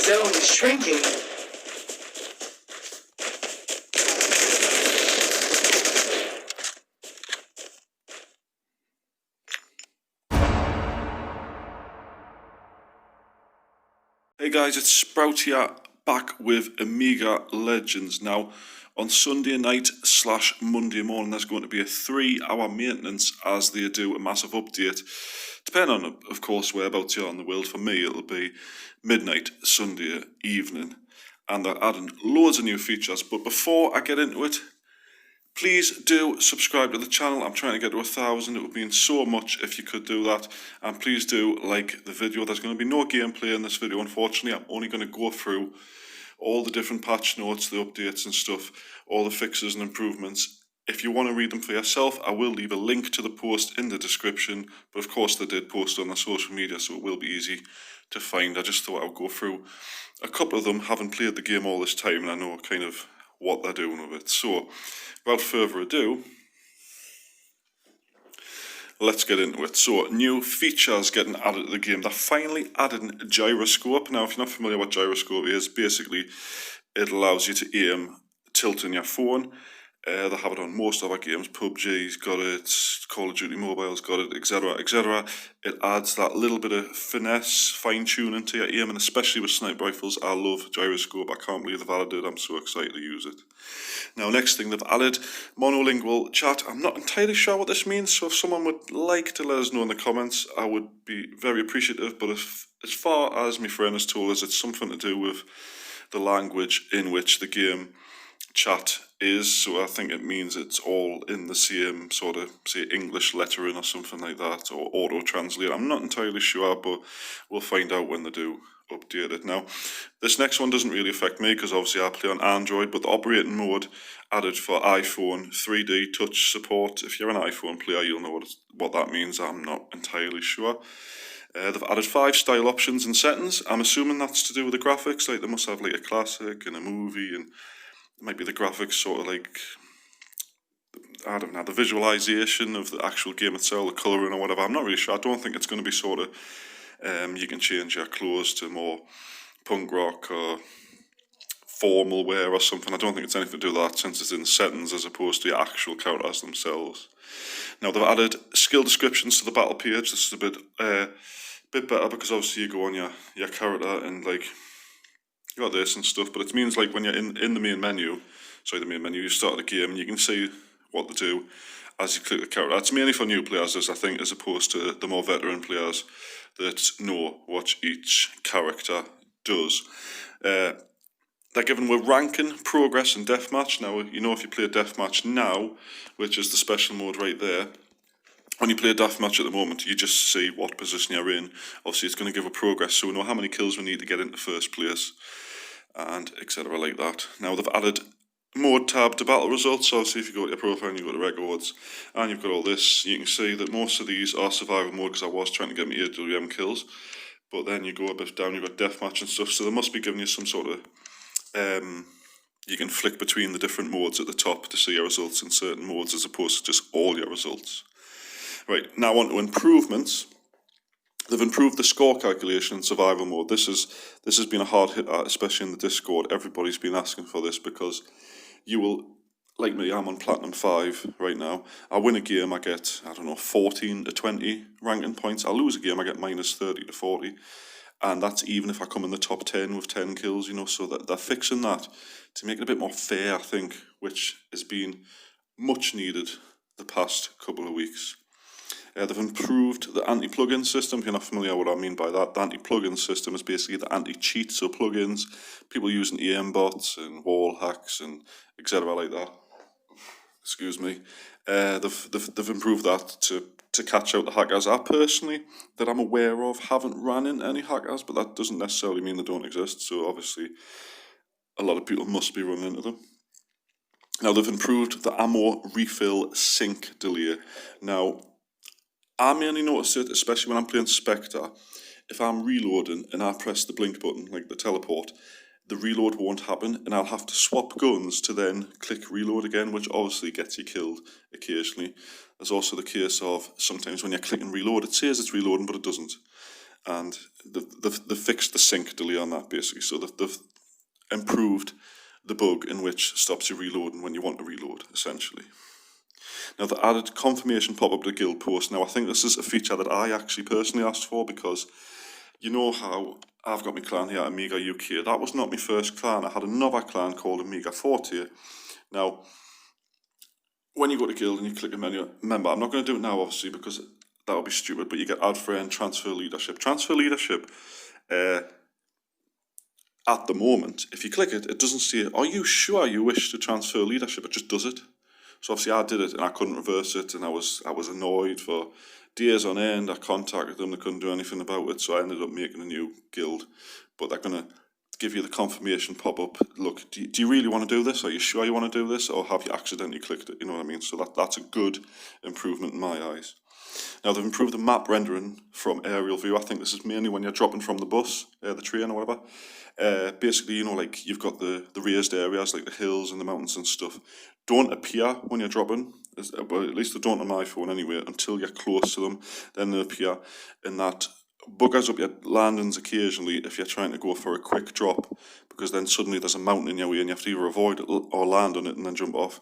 zone is shrinking. Hey guys, it's Sprout here, back with Amiga Legends. Now, on Sunday night / Monday morning, there's going to be a 3-hour maintenance as they do a massive update. Depending on, of course, whereabouts you are in the world. For me, it'll be midnight Sunday evening. And they're adding loads of new features. But before I get into it, please do subscribe to the channel. I'm trying to get to 1,000. It would mean so much if you could do that. And please do like the video. There's going to be no gameplay in this video, unfortunately. I'm only going to go through all the different patch notes, the updates and stuff, all the fixes and improvements. If you want to read them for yourself, I will leave a link to the post in the description. But of course, they did post on their social media, so it will be easy to find. I just thought I would go through a couple of them. Haven't played the game all this time, and I know kind of what they're doing with it. So, without further ado, let's get into it. So, new features getting added to the game. They're finally adding gyroscope. Now, if you're not familiar with what gyroscope is, basically it allows you to aim tilting your phone. They have it on most of our games. PUBG's got it, Call of Duty Mobile's got it, etc, etc. It adds that little bit of finesse, fine-tuning to your aim, and especially with sniper rifles. I love gyroscope. I can't believe they've added it. I'm so excited to use it. Now, next thing, they've added monolingual chat. I'm not entirely sure what this means, so if someone would like to let us know in the comments, I would be very appreciative. But if, as far as my friend has told us, it's something to do with the language in which the game chat is, so I think it means it's all in the same sort of, say, English lettering or something like that, or auto-translate. I'm not entirely sure, but we'll find out when they do update it. Now, this next one doesn't really affect me, because obviously I play on Android, but the operating mode added for iPhone 3D touch support. If you're an iPhone player, you'll know what that means. I'm not entirely sure. They've added 5 style options and settings. I'm assuming that's to do with the graphics, like they must have like a classic and a movie, and it might be the graphics sort of like, I don't know, the visualization of the actual game itself, the colouring or whatever. I'm not really sure. I don't think it's going to be sort of, you can change your clothes to more punk rock or formal wear or something. I don't think it's anything to do with that, since it's in settings as opposed to the actual characters themselves. Now, they've added skill descriptions to the battle page. This is a bit better, because obviously you go on your character and like, you got this and stuff, but it means like when you're in the main menu, you start the game and you can see what to do as you click the character. It's mainly for new players, I think, as opposed to the more veteran players that know what each character does. They're given with ranking, progress and deathmatch. Now, you know, if you play deathmatch now, which is the special mode right there, when you play a deathmatch at the moment, you just see what position you're in. Obviously, it's going to give a progress, so we know how many kills we need to get into first place, and etc. like that. Now, they've added mode tab to battle results. So obviously, if you go to your profile and you go to records, and you've got all this, you can see that most of these are survival mode, because I was trying to get my AWM kills. But then you go a bit down, you've got deathmatch and stuff, so they must be giving you some sort of, you can flick between the different modes at the top to see your results in certain modes, as opposed to just all your results. Right, now on to improvements. They've improved the score calculation in survival mode. This has been a hard hit, especially in the Discord. Everybody's been asking for this, because you will, like me, I'm on Platinum 5 right now. I win a game, I get, I don't know, 14 to 20 ranking points. I lose a game, I get minus 30 to 40. And that's even if I come in the top 10 with 10 kills, you know, so that they're fixing that to make it a bit more fair, I think, which has been much needed the past couple of weeks. They've improved the anti-plugin system. If you're not familiar with what I mean by that, the anti-plugin system is basically the anti-cheat, so plugins, people using EM bots and wall hacks and etc. like that. Excuse me. They've improved that to catch out the hackers. I personally, that I'm aware of, haven't ran into any hackers, but that doesn't necessarily mean they don't exist. So obviously, a lot of people must be running into them. Now, they've improved the ammo refill sync delay. Now, I mainly notice it, especially when I'm playing Spectre. If I'm reloading and I press the blink button, like the teleport, the reload won't happen, and I'll have to swap guns to then click reload again, which obviously gets you killed occasionally. There's also the case of sometimes when you're clicking reload, it says it's reloading, but it doesn't. and they've fixed the sync delay on that basically. So they've improved the bug in which stops you reloading when you want to reload, essentially. Now, the added confirmation pop-up to guild post. Now, I think this is a feature that I actually personally asked for, because you know how I've got my clan here, Amiga UK. That was not my first clan. I had another clan called Amiga Forte. Now, when you go to guild and you click a menu, remember, I'm not going to do it now, obviously, because that would be stupid, but you get add friend, transfer leadership. Transfer leadership, at the moment, if you click it, it doesn't say, are you sure you wish to transfer leadership? It just does it. So obviously I did it and I couldn't reverse it, and I was annoyed for days on end. I contacted them, they couldn't do anything about it, so I ended up making a new guild. But they're going to give you the confirmation pop-up. Look, do you really want to do this? Are you sure you want to do this? Or have you accidentally clicked it? You know what I mean? So that's a good improvement in my eyes. Now, they've improved the map rendering from aerial view. I think this is mainly when you're dropping from the bus, the train or whatever. Basically, you know, like you've got the raised areas, like the hills and the mountains and stuff, don't appear when you're dropping. Well, at least they don't on my phone anyway, until you're close to them. Then they appear, and that buggers up your landings occasionally if you're trying to go for a quick drop, because then suddenly there's a mountain in your way and you have to either avoid it or land on it and then jump off.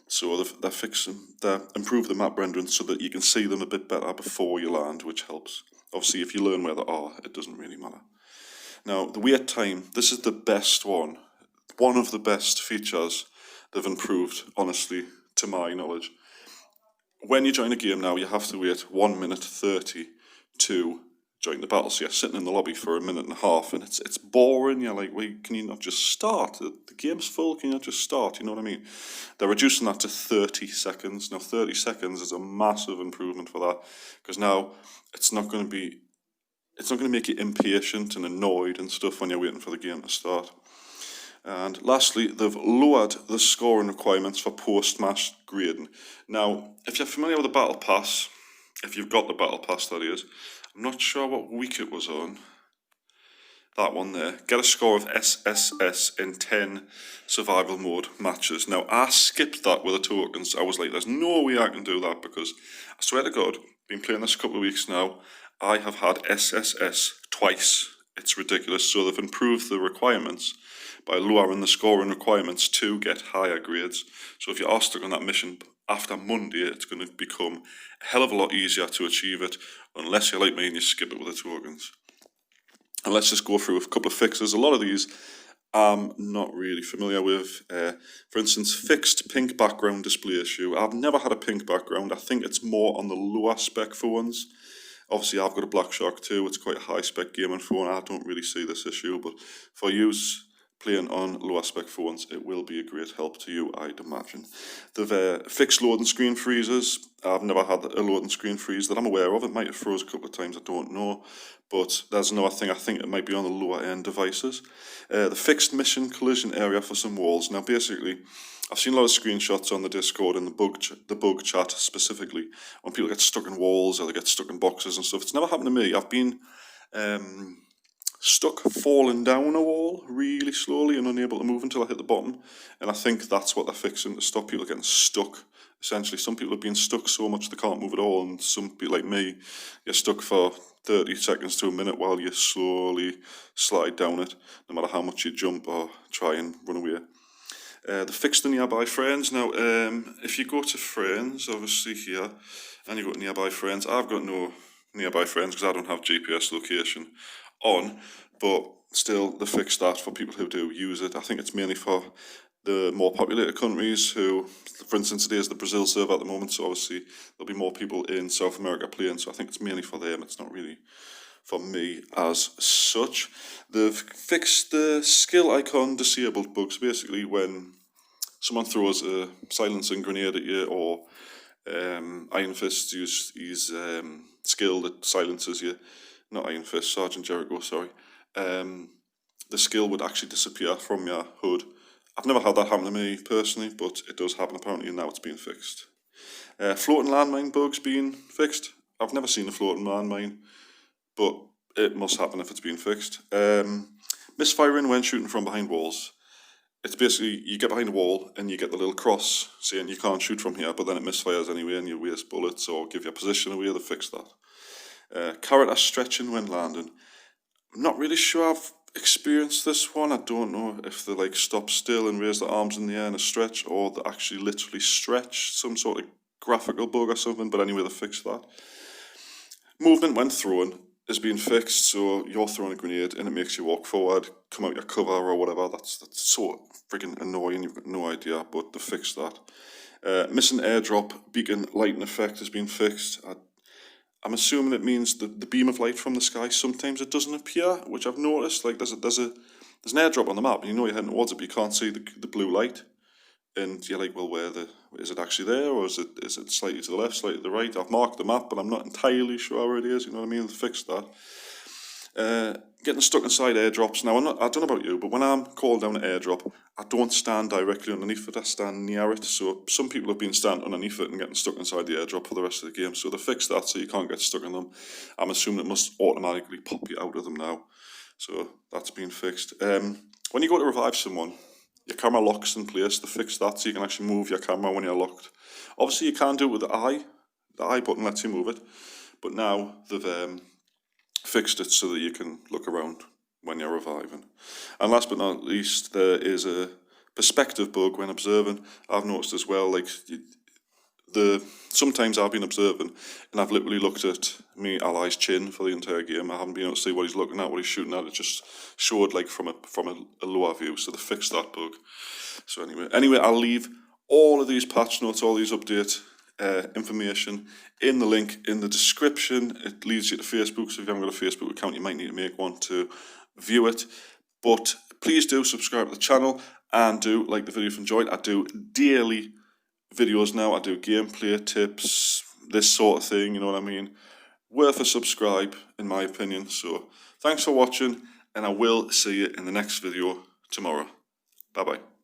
So they've improved the map rendering so that you can see them a bit better before you land, which helps. Obviously, if you learn where they are, it doesn't really matter. Now, the wait time, this is the best one. One of the best features they've improved, honestly, to my knowledge. When you join a game now, you have to wait 1 minute 30 to join the battle. So you're sitting in the lobby for 1.5 minutes, and it's boring. You're like, wait, can you not just start? The game's full, can you not just start? You know what I mean? They're reducing that to 30 seconds. Now, 30 seconds is a massive improvement for that, because now it's not going to make you impatient and annoyed and stuff when you're waiting for the game to start. And lastly, they've lowered the scoring requirements for post-match grading. Now, if you're familiar with the Battle Pass, if you've got the Battle Pass, that is, I'm not sure what week it was on. That one there. Get a score of SSS in 10 survival mode matches. Now, I skipped that with the tokens. I was like, there's no way I can do that, because I swear to God, been playing this a couple of weeks now, I have had SSS twice. It's ridiculous. So they've improved the requirements by lowering the scoring requirements to get higher grades. So if you are stuck on that mission after Monday, it's going to become a hell of a lot easier to achieve it, unless you're like me and you skip it with the tokens. And let's just go through a couple of fixes. A lot of these I'm not really familiar with. For instance, fixed pink background display issue. I've never had a pink background. I think it's more on the lower spec phones. Obviously, I've got a Black Shark 2. It's quite a high-spec gaming phone. I don't really see this issue, but for use playing on lower-spec phones, it will be a great help to you, I'd imagine. They've fixed loading screen freezes. I've never had a loading screen freeze that I'm aware of. It might have froze a couple of times, I don't know. But there's another thing, I think it might be on the lower-end devices. The fixed mission collision area for some walls. Now, basically, I've seen a lot of screenshots on the Discord and the bug chat specifically, when people get stuck in walls or they get stuck in boxes and stuff. It's never happened to me. I've been stuck falling down a wall really slowly and unable to move until I hit the bottom. And I think that's what they're fixing, to stop people getting stuck. Essentially, some people have been stuck so much they can't move at all, and some people like me, you're stuck for 30 seconds to a minute while you slowly slide down it, no matter how much you jump or try and run away. They fixed the nearby friends. Now, if you go to friends, obviously here, and you go to nearby friends, I've got no nearby friends because I don't have GPS location on, but still they fixed that for people who do use it. I think it's mainly for the more populated countries who, for instance, today is the Brazil server at the moment, so obviously there'll be more people in South America playing, so I think it's mainly for them. It's not really for me as such. They've fixed the skill icon disabled bugs. Basically, when someone throws a silencing grenade at you, or Iron Fist uses his skill that silences you, not Iron Fist, Sergeant Jericho, sorry, the skill would actually disappear from your HUD. I've never had that happen to me personally, but it does happen apparently, and now it's been fixed. Floating landmine bugs being fixed. I've never seen a floating landmine, but it must happen if it's been fixed. Misfiring when shooting from behind walls. It's basically, you get behind a wall and you get the little cross saying you can't shoot from here, but then it misfires anyway and you waste bullets or give your position away. They fixed that. Character stretching when landing. I'm not really sure I've experienced this one. I don't know if they like stop still and raise their arms in the air in a stretch, or they actually literally stretch, some sort of graphical bug or something, but anyway, they fixed that. Movement when thrown is being fixed, so you're throwing a grenade and it makes you walk forward, come out your cover or whatever. That's so friggin' annoying, you've got no idea, but they fixed that. Missing airdrop beacon lighting effect has been fixed. I'm assuming it means the beam of light from the sky, sometimes it doesn't appear, which I've noticed. Like there's an airdrop on the map and you know you're heading towards it, but you can't see the blue light. And you're like, well, is it actually there, or is it slightly to the left, slightly to the right? I've marked the map, but I'm not entirely sure where it is. You know what I mean? They fixed that. Getting stuck inside airdrops. Now, I don't know about you, but when I'm called down an airdrop, I don't stand directly underneath it. I stand near it. So some people have been standing underneath it and getting stuck inside the airdrop for the rest of the game. So they fixed that, so you can't get stuck in them. I'm assuming it must automatically pop you out of them now. So that's been fixed. When you go to revive someone, your camera locks in place. They fixed that, so you can actually move your camera when you're locked. Obviously, you can do it with the eye. The eye button lets you move it. But now they've fixed it so that you can look around when you're reviving. And last but not least, there is a perspective bug when observing. I've noticed as well, like sometimes I've been observing and I've literally looked at me ally's chin for the entire game. I haven't been able to see what he's looking at, what he's shooting at. It just showed like from a lower view, so they fixed that bug. So anyway, I'll leave all of these patch notes, all these update information in the link in the description. It leads you to Facebook, so if you haven't got a Facebook account, you might need to make one to view it. But please do subscribe to the channel and do like the video if you enjoyed. I do daily videos now. I do gameplay tips, this sort of thing, you know what I mean? Worth a subscribe, in my opinion. So thanks for watching, and I will see you in the next video tomorrow. Bye bye.